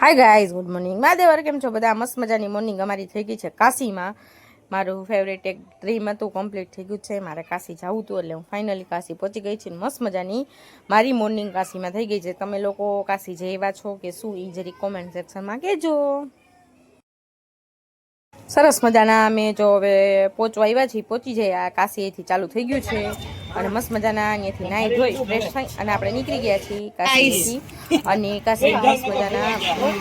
હાય guys, good morning. મહાદેવર કેમ છો બધા? મસ્ત મજાની મોર્નિંગ અમારી થઈ ગઈ છે કાશીમાં. મારું ફેવરેટ એક ડ્રીમ હતું, કમ્પ્લીટ થઈ ગયું છે. મારે કાશી જવું હતું એટલે હું ફાઇનલી કાશી પહોંચી ગઈ છું. મસ્ત મજાની મારી મોર્નિંગ કાશીમાં થઈ ગઈ છે. તમે લોકો કાશી જઈ આવ્યા છો કે શું, એ જરી કોમેન્ટ સેક્શનમાં કહેજો. સરસ મજાના અમે જો હવે પહોંચવા આવ્યા છીએ, પહોંચી જઈએ. આ કાશી અહીંથી ચાલુ થઈ ગયું છે અને મસ્ત મજાના અહીંયાથી નાહી ધોઈ ફ્રેશ થઈ અને આપણે નીકળી ગયા છીએ કાશીથી. અને કાશીમાં મસ્ત મજાના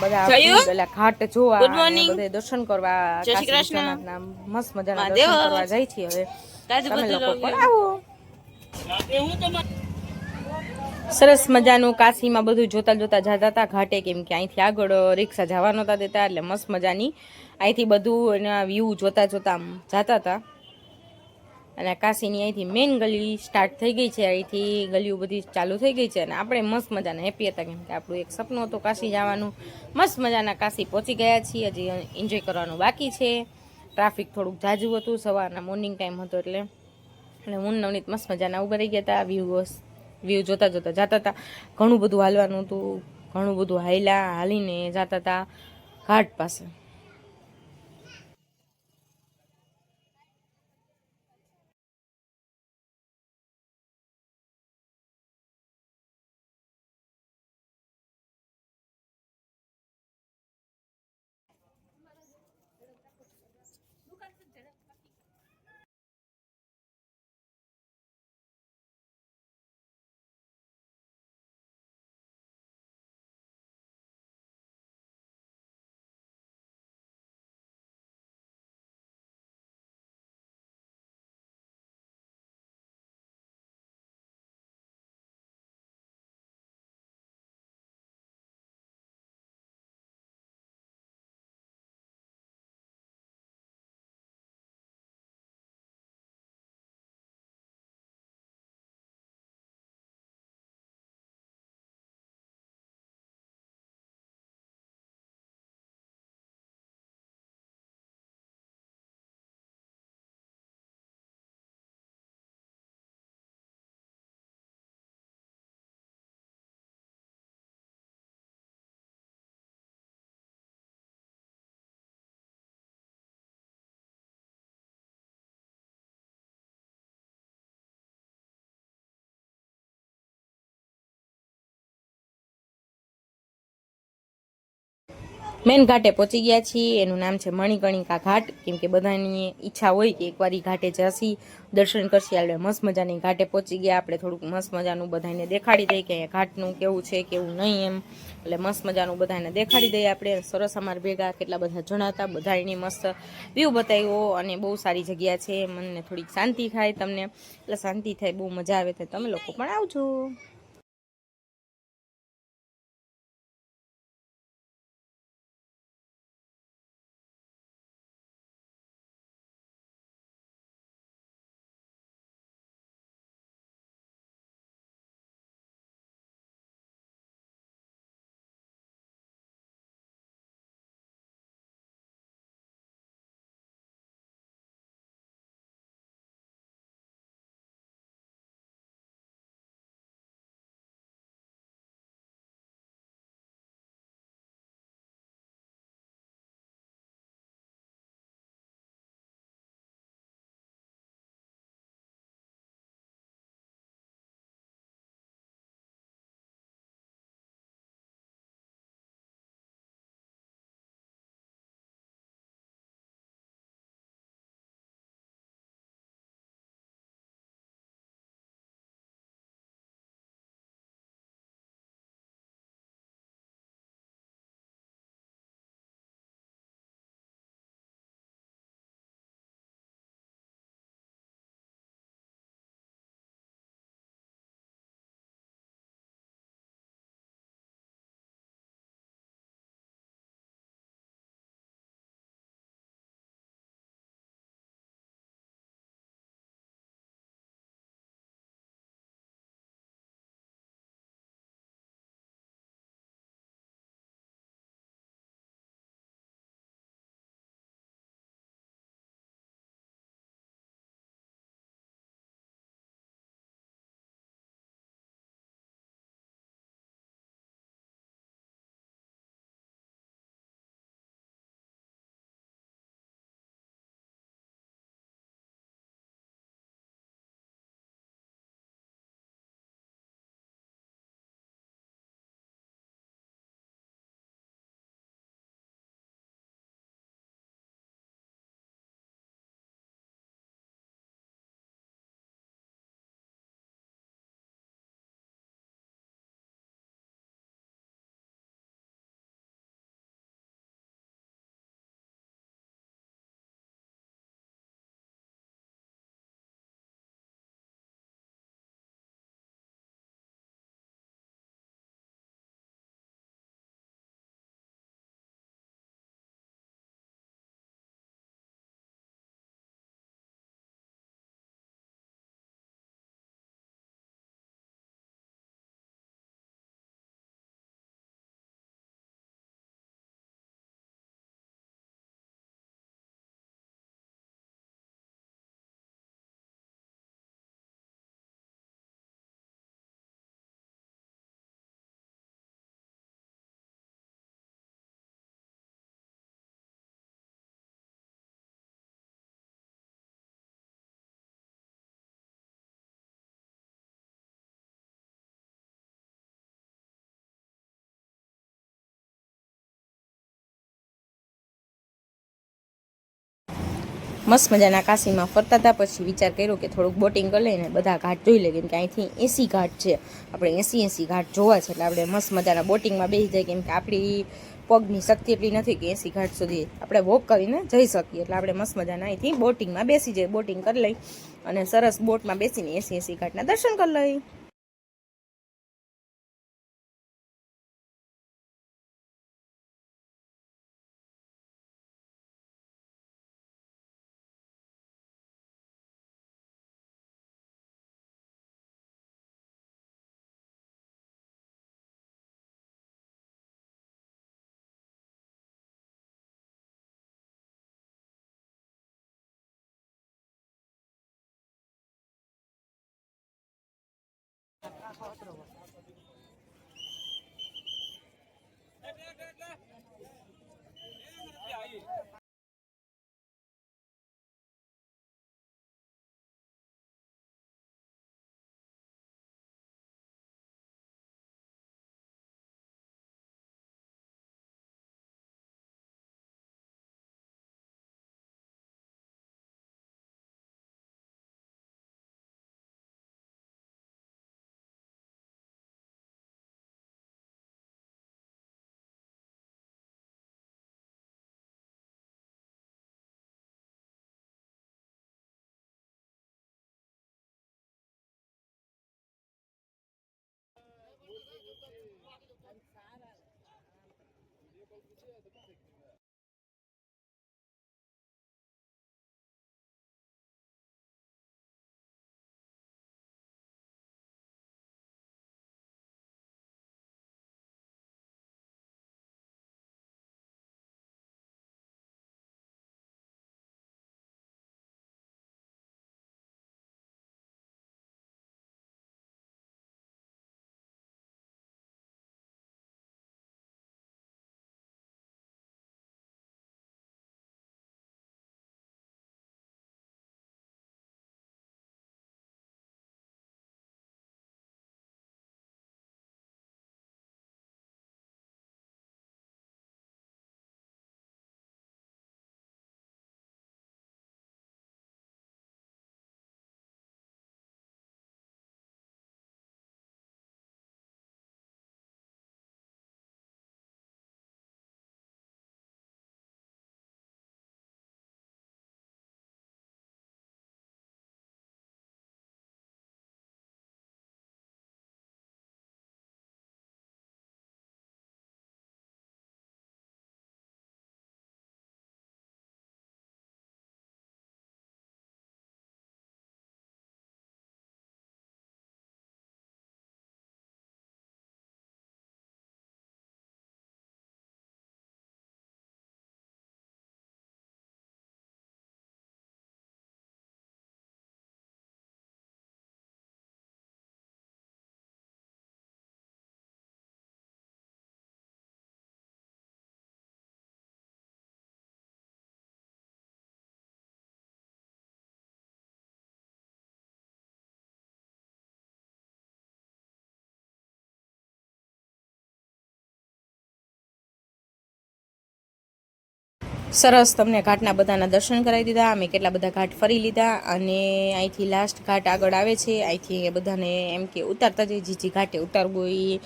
બધા પેલા ઘાટ જોવા અને બધા દર્શન કરવા કાશી વિશ્વનાથના મસ્ત મજાના દર્શન કરવા જાય છીએ. હવે તમે લોકો પણ આવો. સરસ મજાનું કાશીમાં બધું જોતા જોતા જતા હતા ઘાટે, કેમ કે અહીંથી આગળ રિક્ષા જવા નહોતા દેતા, એટલે મસ્ત મજાની અહીંથી બધું એના વ્યૂ જોતા જોતા જતા હતા. અને કાશીની અહીંથી મેઇન ગલી સ્ટાર્ટ થઈ ગઈ છે, અહીંથી ગલીઓ બધી ચાલુ થઈ ગઈ છે. અને આપણે મસ્ત મજાના હેપી હતા, કેમ કે આપણું એક સપનું હતું કાશી જવાનું. મસ્ત મજાના કાશી પહોંચી ગયા છીએ. હજી એન્જોય કરવાનું બાકી છે. ટ્રાફિક થોડુંક ઝાઝું હતું, સવારના મોર્નિંગ ટાઈમ હતો એટલે હું નવનીત મસ્ત મજાના ઉભા રહી ગયા હતા. વ્યૂ જોતા જોતા જતા હતા. ઘણું બધું હાલવાનું હતું, ઘણું બધું હાલીને જતા હતા ઘાટ પાસે. મેન ઘાટે પહોંચી ગયા છીએ. એનું નામ છે મણિકર્ણિકા ઘાટ, કેમ કે બધાની ઈચ્છા હોય કે એકવાર ઘાટે જશી, દર્શન કરશી. એટલે મસ્ત મજાની ઘાટે પહોંચી ગયા. આપણે થોડુંક મસ્ત મજાનું બધાને દેખાડી દઈએ કે ઘાટનું કેવું છે કેવું નહીં એમ. એટલે મસ્ત મજાનું બધાને દેખાડી દઈએ આપણે. સરસ અમારા ભેગા કેટલા બધા જણા હતા, બધા એની મસ્ત વ્યૂ બતાવ્યો. અને બહુ સારી જગ્યા છે. મનને થોડીક શાંતિ થાય, તમને એટલે શાંતિ થાય, બહુ મજા આવે. તો તમે લોકો પણ આવજો. મસ્ત મજાના કાશીમાં ફરતા હતા. પછી વિચાર કર્યો કે થોડુંક બોટિંગ કરી લઈને બધા ઘાટ જોઈ લે, કેમ કે અહીંથી 80 ઘાટ છે, આપણે 80 ઘાટ જોવા છે. એટલે આપણે મસ્ત મજાના બોટિંગમાં બેસી જાય, કેમ કે આપણી પગની શક્તિ એટલી નથી કે 80 ઘાટ સુધી આપણે વોક કરીને જઈ શકીએ. એટલે આપણે મસ્ત મજાના અહીંથી બોટિંગમાં બેસી જાય, બોટિંગ કરી લઈ અને સરસ બોટમાં બેસીને 80 ઘાટના દર્શન કરી લઈ. સરસ તમને ઘાટના બધાના દર્શન કરાવી દીધા. અમે કેટલા બધા ઘાટ ફરી લીધા અને અહીંથી લાસ્ટ ઘાટ આગળ આવે છે. અહીંથી બધાને એમ કે ઉતારતા જઈએ, જે ઘાટે ઉતારવું એ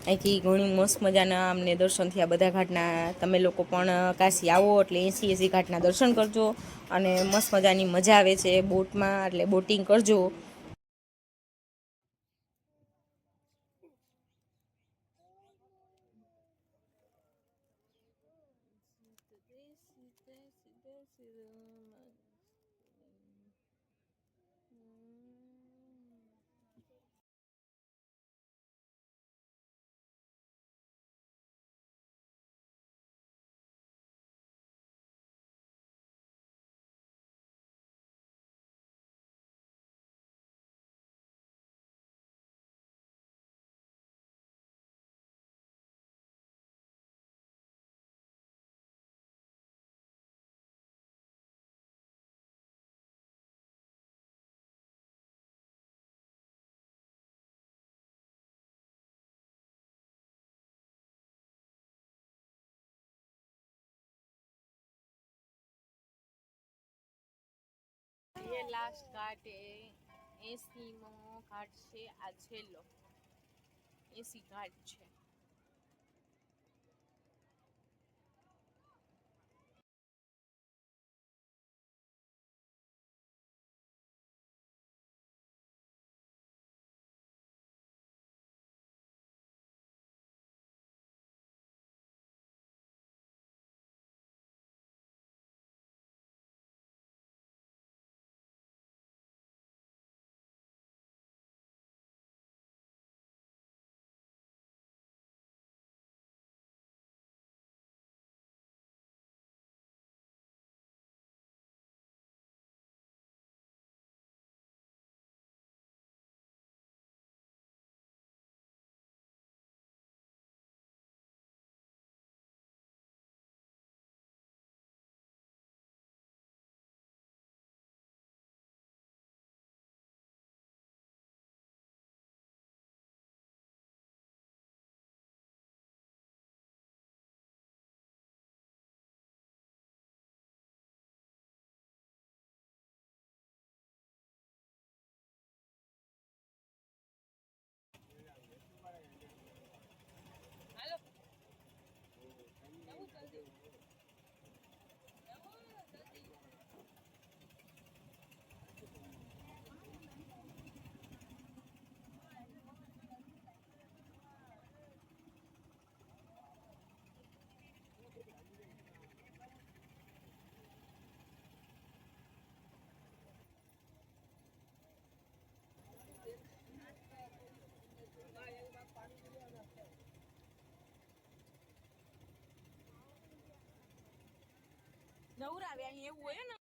અહીંથી ઘણી મસ્ત મજાના અમને દર્શન થયા બધા ઘાટના. તમે લોકો પણ કાશી આવો એટલે 80 ઘાટના દર્શન કરજો અને મસ્ત મજાની મજા આવે છે બોટમાં, એટલે બોટિંગ કરજો. લાસ્ટ ઘાટ એ 80મો ઘાટ છે, આ છેલ્લો 80 ઘાટ છે. નવરાવે અહીં એવું હોય ને.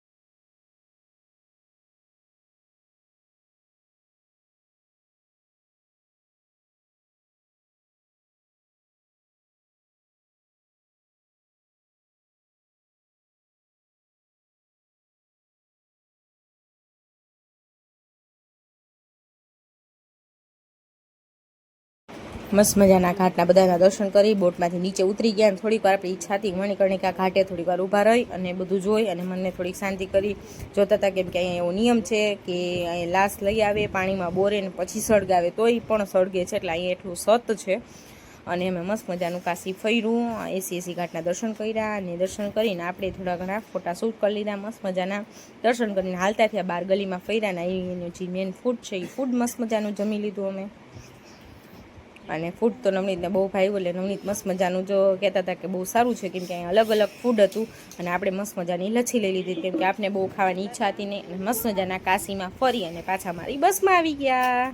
મસ્ત મજાના ઘાટના બધાના દર્શન કરી બોટમાંથી નીચે ઉતરી ગયા અને થોડીક વાર આપણી ઈચ્છા હતી મણિકર્ણિકા ઘાટે થોડીક વાર ઊભા રહી અને બધું જોઈ અને મનને થોડીક શાંતિ કરી જોતા હતા. કેમ કે અહીંયા એવો નિયમ છે કે અહીં લાશ લઈ આવે પાણીમાં બોરે ને પછી સળગાવે તોય પણ સળગે છે, એટલે અહીંયા એટલું સત છે. અને અમે મસ્ત મજાનું કાશી ફર્યું, 80 ઘાટના દર્શન કર્યા અને દર્શન કરીને આપણે થોડા ઘણા ફોટા શૂટ કરી લીધા. મસ્ત મજાના દર્શન કરીને હાલતા થયા બહાર ગલીમાં ફર્યા ને એનું જે મેન ફૂડ છે એ ફૂડ મસ્ત મજાનું જમી લીધું અમે. અને ફૂડ તો નવનીતને બહુ ભાવ્યું, એટલે નવનીત મસ્ત મજાનું જો કહેતા હતા કે બહુ સારું છે, કેમ કે અહીંયા અલગ અલગ ફૂડ હતું અને આપણે મસ્ત મજાની લચ્છી લઈ લીધી કેમ કે આપણે બહુ ખાવાની ઈચ્છા હતી ને. મસ્ત મજાના કાશીમાં ફરી અને પાછા મારી બસમાં આવી ગયા.